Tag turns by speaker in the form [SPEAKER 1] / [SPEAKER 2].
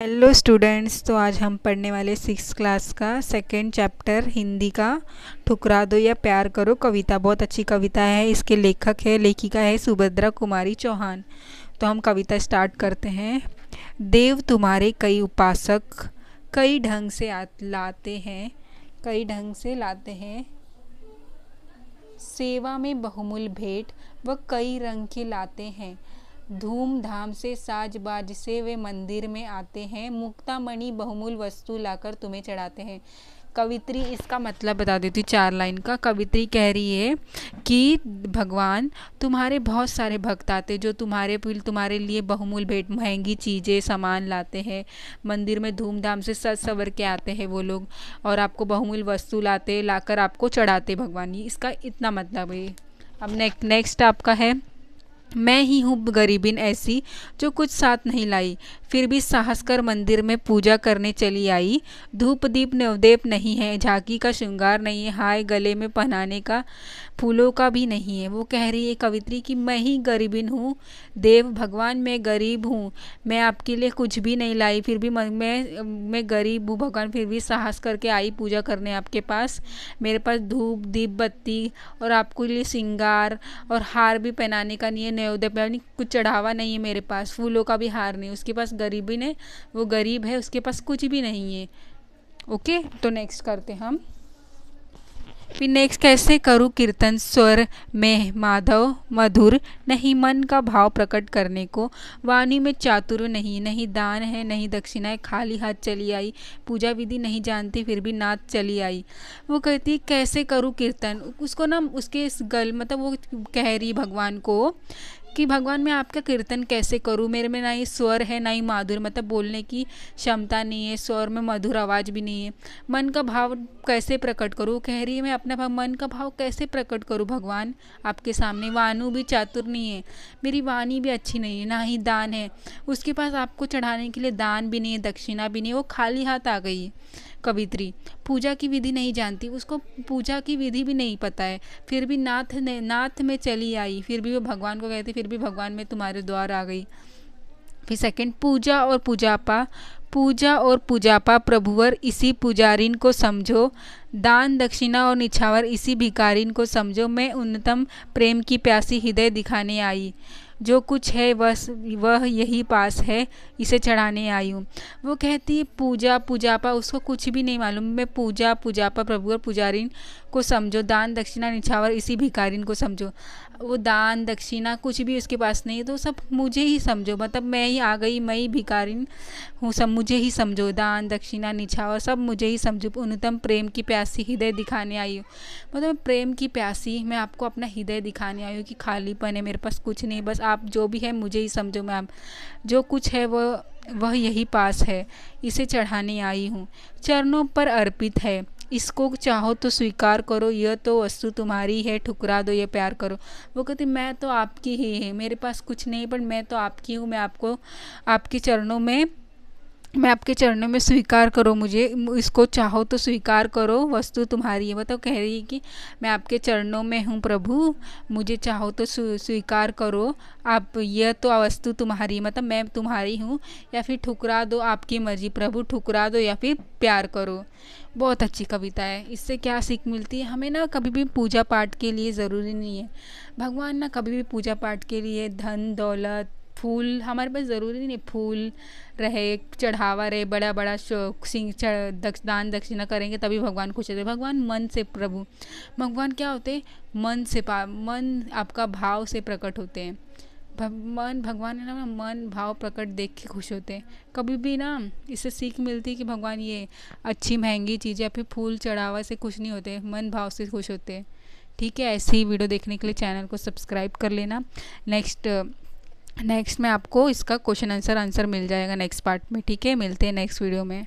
[SPEAKER 1] Hello students, तो आज हम पढ़ने वाले 6th क्लास का सेकंड चैप्टर हिंदी का ठुकरा दो या प्यार करो कविता। बहुत अच्छी कविता है। इसके लेखिका है सुभद्रा कुमारी चौहान। तो हम कविता स्टार्ट करते हैं। देव तुम्हारे कई उपासक कई ढंग से लाते हैं सेवा में बहुमूल्य भेंट व कई रंग के लाते हैं। धूमधाम से साज बाज से वे मंदिर में आते हैं। मुक्तामणि बहुमूल्य वस्तु लाकर तुम्हें चढ़ाते हैं। कवित्री इसका मतलब बता देती हूँ 4 लाइन का। कवित्री कह रही है कि भगवान तुम्हारे बहुत सारे भक्त आते जो तुम्हारे लिए बहुमूल्य भेंट महंगी चीज़ें सामान लाते हैं। मंदिर में धूमधाम से सज सवर के आते हैं वो लोग और आपको बहुमूल्य वस्तु लाकर आपको चढ़ाते भगवान। इसका इतना मतलब है। अब नेक्स्ट आपका है। मैं ही हूँ गरीबिन ऐसी जो कुछ साथ नहीं लाई, फिर भी साहस कर मंदिर में पूजा करने चली आई। धूप दीप नवदेप नहीं है, झांकी का श्रृंगार नहीं है, हाय गले में पहनाने का फूलों का भी नहीं है। वो कह रही है कवित्री कि मैं ही गरीबिन हूँ, देव भगवान मैं गरीब हूँ, मैं आपके लिए कुछ भी नहीं लाई, फिर भी मैं गरीब हूँ भगवान, फिर भी साहस करके आई पूजा करने आपके पास। मेरे पास धूप दीप बत्ती और आपके लिए श्रृंगार और हार भी पहनाने का नहीं है, नैवेद्य कुछ चढ़ावा नहीं है मेरे पास, फूलों का भी हार नहीं। उसके पास गरीबी ने वो गरीब है, उसके पास कुछ भी नहीं है। ओके, तो नेक्स्ट करते हम। फिर नेक्स्ट, कैसे करूँ कीर्तन स्वर में माधव मधुर, नहीं मन का भाव प्रकट करने को, वाणी में चातुर्य नहीं दान है नहीं दक्षिणा है, खाली हाथ चली आई, पूजा विधि नहीं जानती फिर भी नाच चली आई। वो कहती है कैसे करूँ कीर्तन, उसको ना उसके इस मतलब वो कह रही भगवान को कि भगवान मैं आपका कीर्तन कैसे करूँ, मेरे में ना ही स्वर है ना ही माधुर, मतलब बोलने की क्षमता नहीं है, स्वर में मधुर आवाज़ भी नहीं है। मन का भाव कैसे प्रकट करूँ, कह रही है मैं अपना मन का भाव कैसे प्रकट करूँ भगवान आपके सामने। वाणु भी चातुर नहीं है, मेरी वाणी भी अच्छी नहीं है, ना ही दान है, उसके पास आपको चढ़ाने के लिए दान भी नहीं है दक्षिणा भी नहीं है, वो खाली हाथ आ गई है। कवित्री पूजा की विधि नहीं जानती, उसको पूजा की विधि भी नहीं पता है, फिर भी नाथ में चली आई, फिर भी वो भगवान को कहती फिर भी भगवान मैं तुम्हारे द्वार आ गई। फिर सेकंड, पूजा और पूजापा प्रभुवर इसी पुजारिन को समझो, दान दक्षिणा और निछावर इसी भिखारिन को समझो, मैं उन्नतम प्रेम की प्यासी हृदय दिखाने आई, जो कुछ है वह यही पास है, इसे चढ़ाने आई हूँ। वो कहती है पूजापा उसको कुछ भी नहीं मालूम, मैं पूजापा प्रभु और पुजारिन को समझो, दान दक्षिणा निछावर इसी भिखारिन को समझो। वो दान दक्षिणा कुछ भी उसके पास नहीं है, तो सब मुझे ही समझो, मतलब मैं ही आ गई, मैं ही भिखारिन हूँ, सब मुझे ही समझो, दान दक्षिणा निछावर सब मुझे ही समझो, उन्नतम प्रेम की प्यासी हृदय दिखाने आई हूँ। मतलब प्रेम की प्यासी, मैं आपको अपना हृदय दिखाने आई हूँ कि खालीपन है, मेरे पास कुछ नहीं, बस आप जो भी है मुझे ही समझो, मैं आप जो कुछ है वह यही पास है, इसे चढ़ाने आई हूँ, चरणों पर अर्पित है, इसको चाहो तो स्वीकार करो, यह तो वस्तु तुम्हारी है, ठुकरा दो ये प्यार करो। वो कहती मैं तो आपकी ही है, मेरे पास कुछ नहीं पर मैं तो आपकी हूँ, मैं आपके चरणों में स्वीकार करो मुझे, इसको चाहो तो स्वीकार करो, वस्तु तुम्हारी है। मतलब कह रही है कि मैं आपके चरणों में हूँ प्रभु, मुझे चाहो तो स्वीकार करो, आप यह तो वस्तु तुम्हारी, मतलब मैं तुम्हारी हूँ, या फिर ठुकरा दो आपकी मर्जी प्रभु, ठुकरा दो या फिर प्यार करो। बहुत अच्छी कविता है। इससे क्या सीख मिलती है हमें ना, कभी भी पूजा पाठ के लिए ज़रूरी नहीं है भगवान ना, कभी भी पूजा पाठ के लिए धन दौलत फूल हमारे पास ज़रूरी नहीं, फूल रहे चढ़ावा रहे बड़ा बड़ा दान दक्षिणा करेंगे तभी भगवान खुश होते। भगवान मन से भगवान क्या होते, मन आपका भाव से प्रकट होते हैं। भगवान है ना, मन भाव प्रकट देख के खुश होते हैं। कभी भी ना इससे सीख मिलती है कि भगवान ये अच्छी महंगी चीज़ें या फिर फूल चढ़ावा से खुश नहीं होते, मन भाव से खुश होते हैं। ठीक है, ऐसी ही वीडियो देखने के लिए चैनल को सब्सक्राइब कर लेना। नेक्स्ट में आपको इसका क्वेश्चन आंसर मिल जाएगा नेक्स्ट पार्ट में। ठीक है, मिलते हैं नेक्स्ट वीडियो में।